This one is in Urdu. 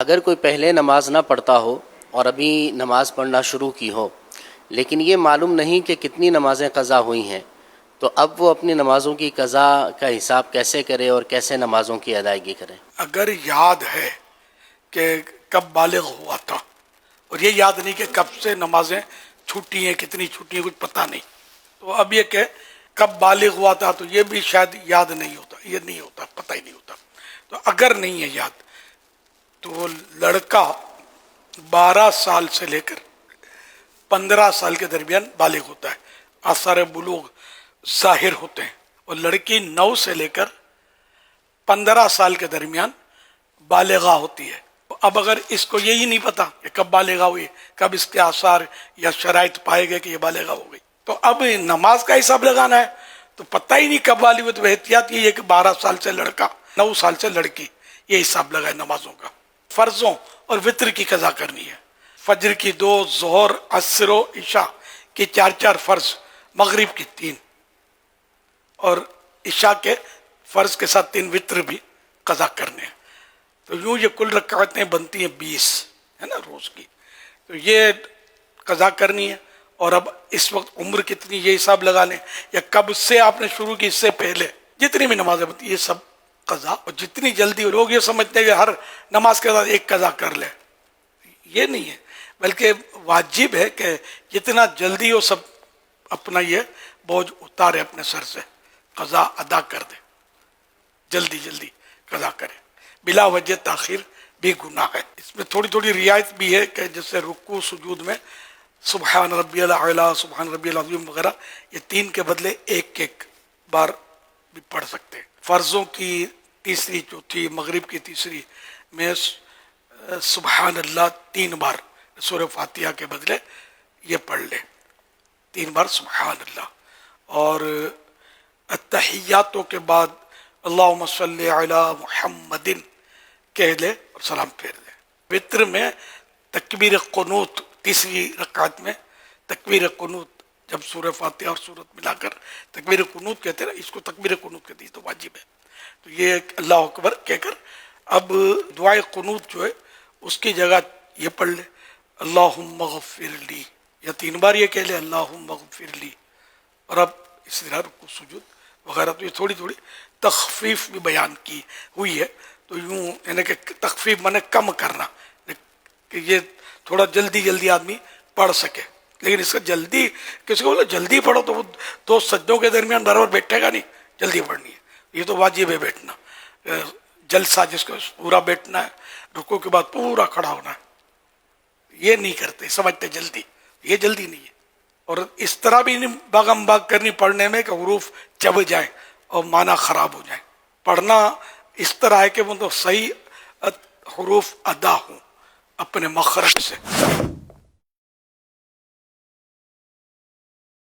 اگر کوئی پہلے نماز نہ پڑھتا ہو اور ابھی نماز پڑھنا شروع کی ہو لیکن یہ معلوم نہیں کہ کتنی نمازیں قضا ہوئی ہیں، تو اب وہ اپنی نمازوں کی قضا کا حساب کیسے کرے اور کیسے نمازوں کی ادائیگی کرے؟ اگر یاد ہے کہ کب بالغ ہوا تھا اور یہ یاد نہیں کہ کب سے نمازیں چھوٹی ہیں، کتنی چھوٹی ہیں، کچھ پتہ نہیں، تو اب یہ کہ کب بالغ ہوا تھا تو یہ بھی شاید یاد نہیں ہوتا، یہ نہیں ہوتا، پتہ ہی نہیں ہوتا۔ تو اگر نہیں ہے یاد تو وہ لڑکا 12 سال سے لے کر 15 سال کے درمیان بالغ ہوتا ہے، آثار بلوغ ظاہر ہوتے ہیں، اور لڑکی 9 سے لے کر 15 سال کے درمیان بالغہ ہوتی ہے۔ اب اگر اس کو یہی نہیں پتا کہ کب بالغہ ہوئی، کب اس کے آثار یا شرائط پائے گئے کہ یہ بالغہ ہو گئی، تو اب نماز کا حساب لگانا ہے تو پتہ ہی نہیں کب بالغ ہوئی، تو احتیاط یہ ہے کہ 12 سال سے لڑکا، 9 سال سے لڑکی، یہ حساب لگائے نمازوں کا۔ فرضوں اور وطر کی قضا کرنی ہے، فجر کی 2، ظہر، عصر و عشاء کی 4 فرض، مغرب کی 3، اور عشاء کے فرض کے ساتھ 3 وطر بھی قضا کرنے ہیں۔ تو یوں یہ کل رکعتیں بنتی ہیں 20 ہے نا روز کی، تو یہ قضا کرنی ہے۔ اور اب اس وقت عمر کتنی یہ حساب لگا لیں، یا کب سے آپ نے شروع کی، اس سے پہلے جتنی بھی نمازیں بنتی ہیں یہ سب قضا، اور جتنی جلدی لوگ یہ سمجھتے ہیں کہ ہر نماز کے بعد ایک قضا کر لے، یہ نہیں ہے، بلکہ واجب ہے کہ جتنا جلدی ہو سب اپنا یہ بوجھ اتارے اپنے سر سے، قضا ادا کر دے، جلدی جلدی قضا کرے، بلا وجہ تاخیر بھی گناہ ہے۔ اس میں تھوڑی تھوڑی رعایت بھی ہے کہ جیسے رکوع سجود میں سبحان ربی الاعلیٰ، سبحان ربی العظیم وغیرہ، یہ 3 کے بدلے ایک بار بھی پڑھ سکتے ہیں۔ فرضوں کی تیسری، چوتھی، مغرب کی تیسری میں سبحان اللہ 3 بار سورہ فاتحہ کے بدلے یہ پڑھ لے، 3 بار سبحان اللہ، اور التحیاتوں کے بعد اللہم صلی علی محمد کہہ لے اور سلام پھیر لے۔ وطر میں تکبیر قنوت، تیسری رکعت میں تکبیر قنوت، جب سورہ فاتحہ اور سورت ملا کر تکبیر قنوت کہتے ہیں، اس کو تکبیر قنوت کہتے ہیں، تو واجب ہے۔ تو یہ اللہ اکبر کہہ کر اب دعائے قنوت جو ہے اس کی جگہ یہ پڑھ لے اللہم اغفر لی، یا 3 بار یہ کہہ لے اللہم اغفر لی، اور اب اسی طرح رکوع سجود وغیرہ۔ تو یہ تھوڑی تھوڑی تخفیف بھی بیان کی ہوئی ہے، تو یوں یعنی کہ تخفیف مانے کم کرنا، کہ یہ تھوڑا جلدی جلدی آدمی پڑھ سکے، لیکن اس کا جلدی کسی کو بولے جلدی پڑھو تو وہ 2 سجدوں کے درمیان برابر بیٹھے گا نہیں، جلدی پڑھنی ہے، یہ تو واجب ہے بیٹھنا، جلسہ جس کو پورا بیٹھنا ہے، رکوع کے بعد پورا کھڑا ہونا ہے، یہ نہیں کرتے، سمجھتے جلدی، یہ جلدی نہیں ہے۔ اور اس طرح بھی نہیں باغم باغ کرنی پڑھنے میں کہ حروف چب جائیں اور معنی خراب ہو جائیں، پڑھنا اس طرح ہے کہ وہ تو صحیح حروف ادا ہوں اپنے مخرج سے۔